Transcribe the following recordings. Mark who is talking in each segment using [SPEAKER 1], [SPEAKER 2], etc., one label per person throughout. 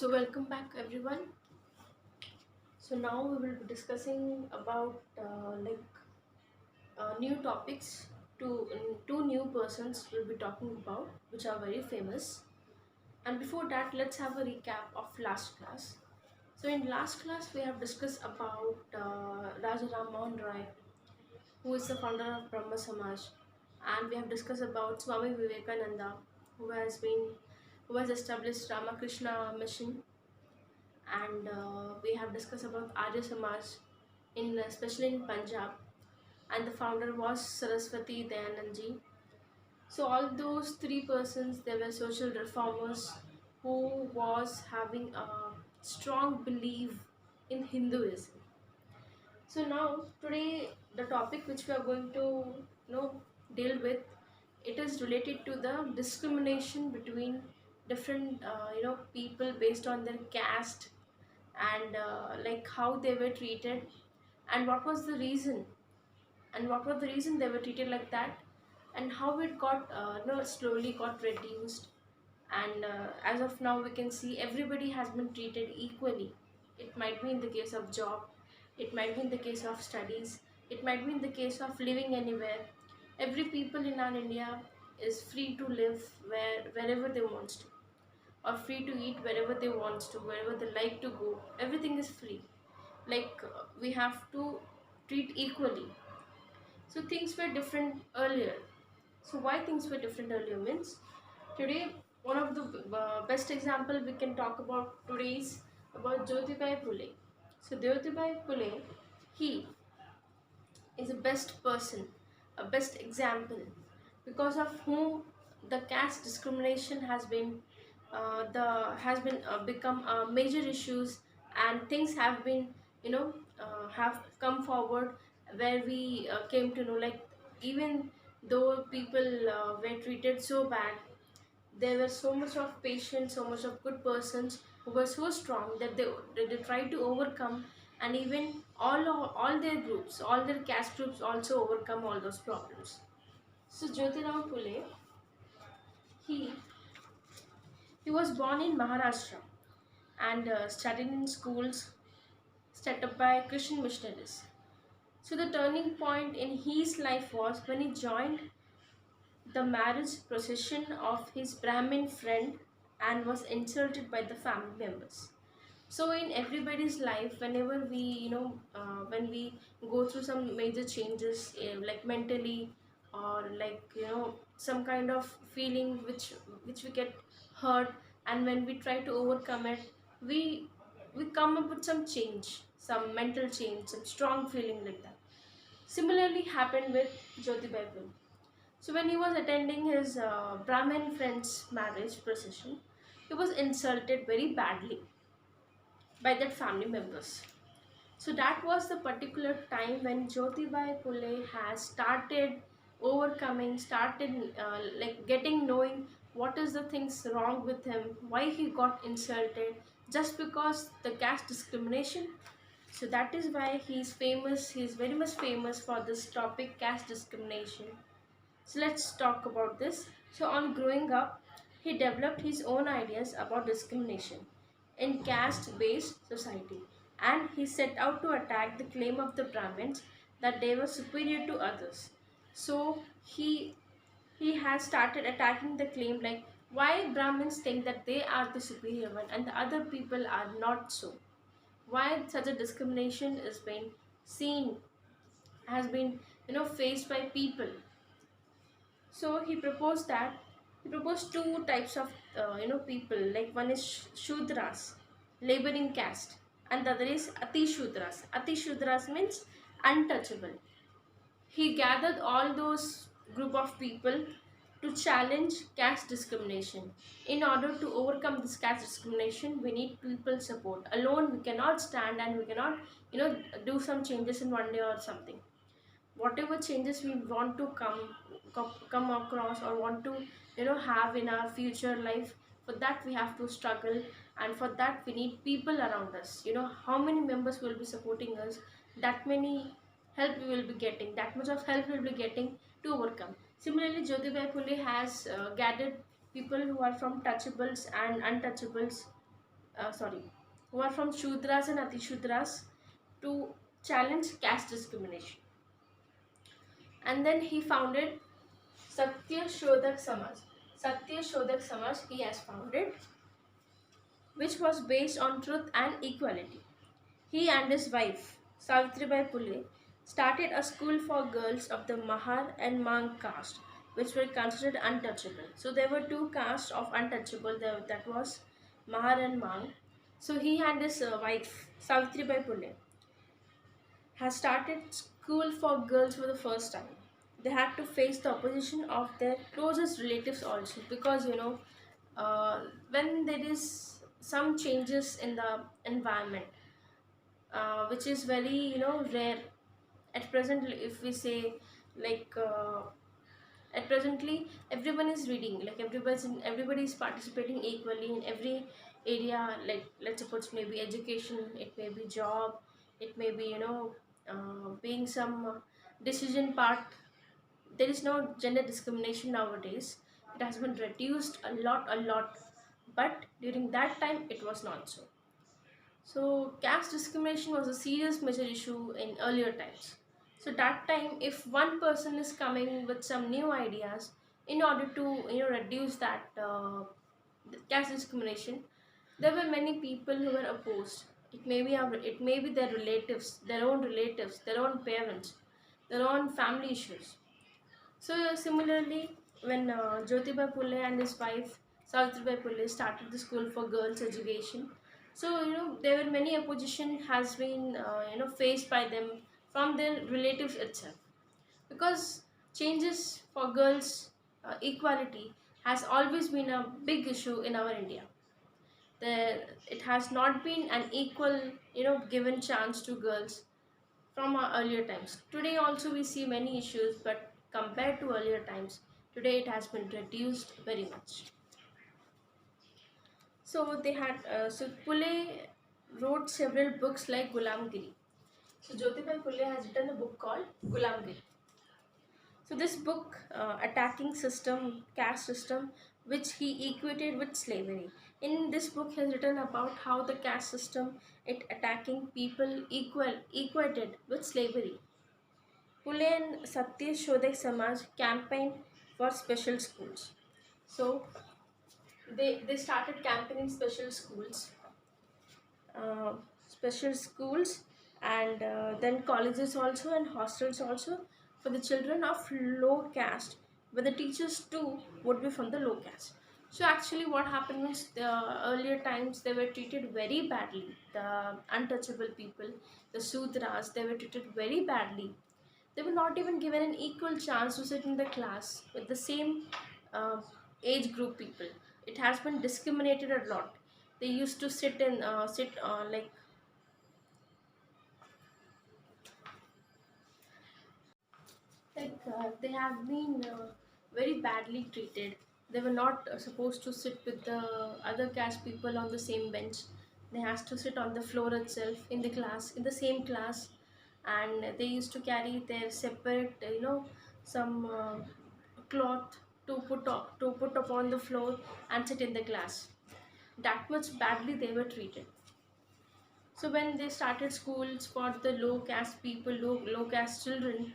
[SPEAKER 1] So welcome back everyone. So now we will be discussing about new topics. Two new persons will be talking about which are very famous. And before that, let's have a recap of last class. So in last class we have discussed about Raja Ram Mohan Roy, who is the founder of Brahma Samaj, and we have discussed about Swami Vivekananda, who has been who has established Ramakrishna Mission, and we have discussed about Arya Samaj in especially in Punjab, and the founder was Saraswati Dayanand ji. So all those three persons, they were social reformers who was having a strong belief in Hinduism. So now today the topic which we are going to deal with, it is related to the discrimination between different people based on their caste, and like how they were treated, and what was the reason, they were treated like that, and how it got slowly got reduced. And as of now we can see everybody has been treated equally. It might be in the case of job, it might be in the case of studies, it might be in the case of living anywhere. Every people in our India is free to live wherever they want to, or free to eat wherever they want to, wherever they like to go. Everything is free. We have to treat equally. So things were different earlier. So why things were different earlier means, today one of the best example we can talk about today is about Jyotibai Phule. So Jyotibai Phule, he is a best person, a best example, because of whom the caste discrimination has been become major issues, and things have been have come forward, where we came to know, like, even though people were treated so bad, there were so much of patience, so much of good persons who were so strong that they tried to overcome, and even all their groups, all their caste groups also overcome all those problems. So Jyotirao Phule, he he was born in Maharashtra, and studied in schools set up by Christian missionaries. So the turning point in his life was when he joined the marriage procession of his Brahmin friend and was insulted by the family members. So in everybody's life, whenever we when we go through some major changes, like mentally, or like some kind of feeling which we get hurt, and when we try to overcome it, we we come up with some change, some mental change, some strong feeling like that. Similarly happened with Jyotibai Phule. So when he was attending his Brahmin friend's marriage procession, he was insulted very badly by that family members. So that was the particular time when Jyotibai Phule has started overcoming, started like getting knowing what is the things wrong with him, why he got insulted, just because the caste discrimination. So that is why he is famous. He is very much famous for this topic, caste discrimination. So let's talk about this. So on growing up, he developed his own ideas about discrimination in caste-based society, and he set out to attack the claim of the Brahmins that they were superior to others. So he has started attacking the claim, like, why Brahmins think that they are the superior one and the other people are not so. Why such a discrimination is being seen, has been faced by people. So he proposed two types of people. Like, one is Shudras, laboring caste, and the other is Ati Shudras. Ati Shudras means untouchable. He gathered all those group of people to challenge caste discrimination. In order to overcome this caste discrimination, we need people support. Alone, we cannot stand, and we cannot do some changes in one day or something. Whatever changes we want to come across, or want to have in our future life, for that we have to struggle, and for that we need people around us. How many members will be supporting us, that many help we will be getting, that much of help we will be getting to overcome. Similarly, Jyotibai Phule has gathered people who are from touchables and untouchables, sorry, who are from Shudras and Atishudras, to challenge caste discrimination. And then he founded Satya Shodhak Samaj. Satya Shodhak Samaj he has founded, which was based on truth and equality. He and his wife, Savitribai Phule, started a school for girls of the Mahar and Mang caste, which were considered untouchable. So there were two castes of untouchable, that was Mahar and Mang. So he and his wife, Savitribai Phule, has started school for girls for the first time. They had to face the opposition of their closest relatives also, because when there is some changes in the environment, which is very rare at present. If we say, like, at presently everyone is reading, like everybody is participating equally in every area, like let's suppose maybe education, it may be job, it may be being some decision part. There is no gender discrimination nowadays. It has been reduced a lot, but during that time it was not so. So caste discrimination was a serious major issue in earlier times. So that time, if one person is coming with some new ideas in order to reduce that the caste discrimination, there were many people who were opposed. It may be their relatives, their own parents, their own family issues. So similarly, when Jyotiba Phule and his wife Savitribai Phule started the school for girls' education, so there were many opposition has been faced by them from their relatives itself, because changes for girls equality has always been a big issue in our India. It has not been an equal given chance to girls from our earlier times. Today also we see many issues, but compared to earlier times, today it has been reduced very much. So they had Phule wrote several books like Gulamgiri. So Jyotibai Phule has written a book called Gulamgiri. So this book, attacking system, caste system, which he equated with slavery. In this book, he has written about how the caste system it attacking people equated with slavery. Phule and Satya Shodhak Samaj campaigned for special schools. So they started campaigning uh, special schools, and then colleges also and hostels also for the children of low caste, where the teachers too would be from the low caste. So actually what happened was, the earlier times they were treated very badly. The untouchable people, the Sudras, they were treated very badly. They were not even given an equal chance to sit in the class with the same uh, age group people. It has been discriminated a lot. They used to sit they have been very badly treated. They were not supposed to sit with the other caste people on the same bench. They has to sit on the floor itself in the class, in the same class, and they used to carry their separate, some cloth to put upon the floor and sit in the class. That much badly they were treated. So when they started schools for the low caste people, low caste children,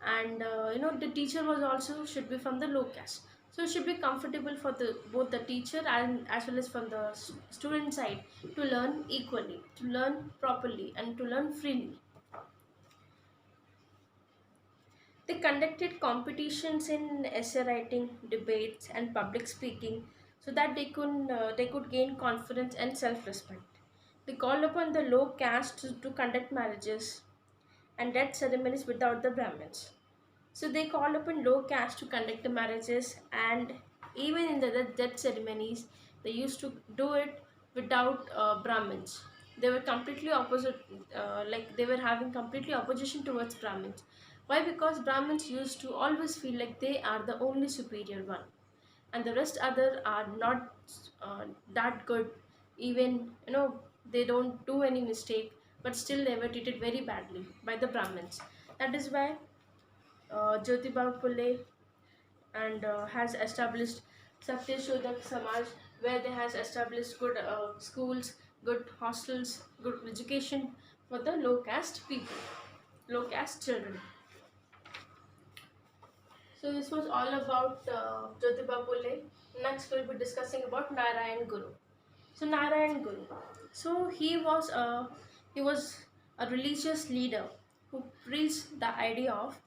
[SPEAKER 1] and the teacher was also should be from the low caste, so it should be comfortable for the both the teacher and as well as from the student side to learn equally, to learn properly, and to learn freely. They conducted competitions in essay writing, debates, and public speaking, so that they could gain confidence and self-respect. They called upon the low caste to conduct marriages and death ceremonies without the Brahmins. So they called upon low caste to conduct the marriages, and even in the death ceremonies, they used to do it without Brahmins. They were completely opposite, like they were having completely opposition towards Brahmins. Why? Because Brahmins used to always feel like they are the only superior one, and the rest other are not that good. Even they don't do any mistake, but still they were treated very badly by the Brahmins. That is why Jyotiba Phule and has established Satya Shodhak Samaj, where they has established good schools, good hostels, good education for the low caste people, low caste children. So this was all about Jyotiba Phule. Next we'll be discussing about Narayan Guru. So Narayan Guru. So he was a religious leader who preached the idea of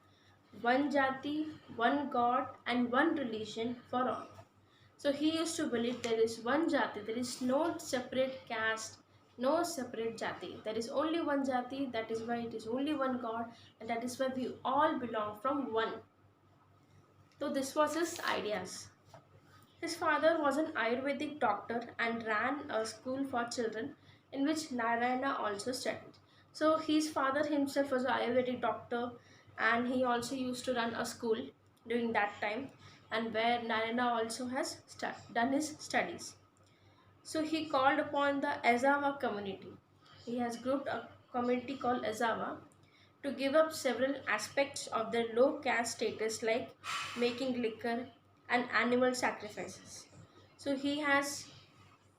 [SPEAKER 1] one jati, one God, and one religion for all. So he used to believe there is one jati, there is no separate caste, no separate jati. There is only one jati, that is why it is only one God, and that is why we all belong from one. So this was his ideas. His father was an Ayurvedic doctor and ran a school for children in which Narayana also studied. So his father himself was an Ayurvedic doctor and he also used to run a school during that time, and where Narayana also has done his studies. So he called upon the Azava community. He has grouped a community called Azava to give up several aspects of their low caste status like making liquor and animal sacrifices. So he has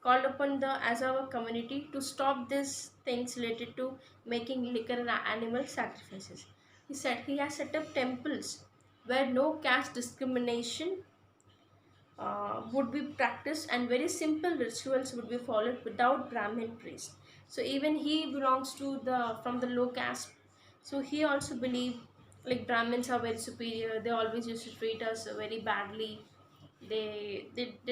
[SPEAKER 1] called upon the Azava community to stop these things related to making liquor and animal sacrifices. He said he has set up temples where no caste discrimination would be practiced and very simple rituals would be followed without Brahmin priest. So even he belongs to the from the low caste. So he also believed like Brahmins are very superior. They always used to treat us very badly. They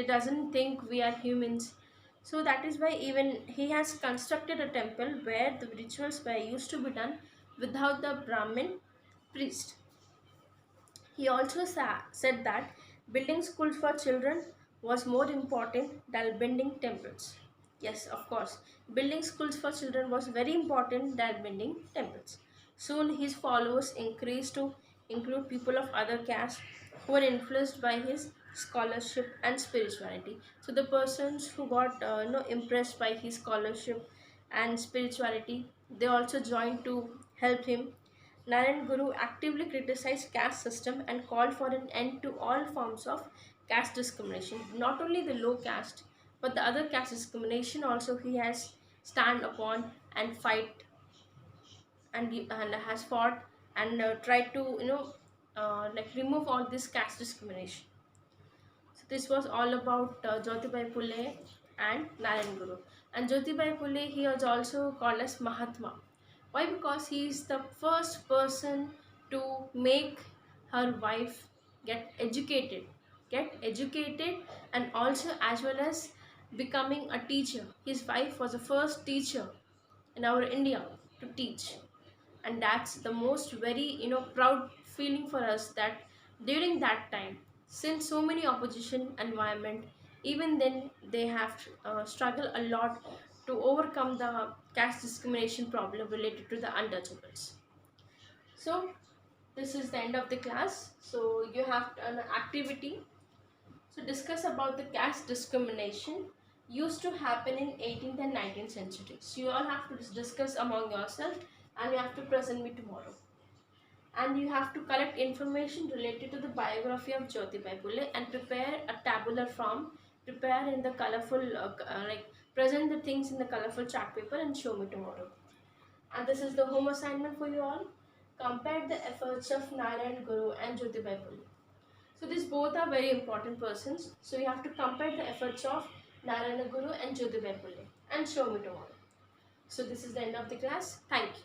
[SPEAKER 1] doesn't think we are humans. So that is why even he has constructed a temple where the rituals were used to be done without the Brahmin priest. He also said that building schools for children was more important than building temples. Yes, of course, building schools for children was very important than building temples. Soon his followers increased to include people of other castes who were influenced by his scholarship and spirituality. So the persons who got impressed by his scholarship and spirituality, they also joined to help him. Narayan Guru actively criticized caste system and called for an end to all forms of caste discrimination. Not only the low caste, but the other caste discrimination also he has stand upon and fight and has fought and tried to like remove all this caste discrimination. So this was all about Jyotibai Phule and Narayan Guru. And Jyotibai Phule, he was also called as Mahatma. Why? Because he is the first person to make her wife get educated, and also as well as becoming a teacher. His wife was the first teacher in our India to teach, and that's the most very proud feeling for us that during that time, since so many opposition environment, even then they have struggled a lot to overcome the caste discrimination problem related to the untouchables. So this is the end of the class. So you have an activity. So discuss about the caste discrimination used to happen in 18th and 19th century. So you all have to discuss among yourself and you have to present me tomorrow. And you have to collect information related to the biography of Jyotibai Phule and prepare a tabular form, prepare in the colorful, like present the things in the colorful chart paper and show me tomorrow. And this is the home assignment for you all. Compare the efforts of Narayan Guru and Jyotibai Phule. So these both are very important persons. So you have to compare the efforts of Narayana Guru and Jyotibai Phule and show me tomorrow. So this is the end of the class. Thank you.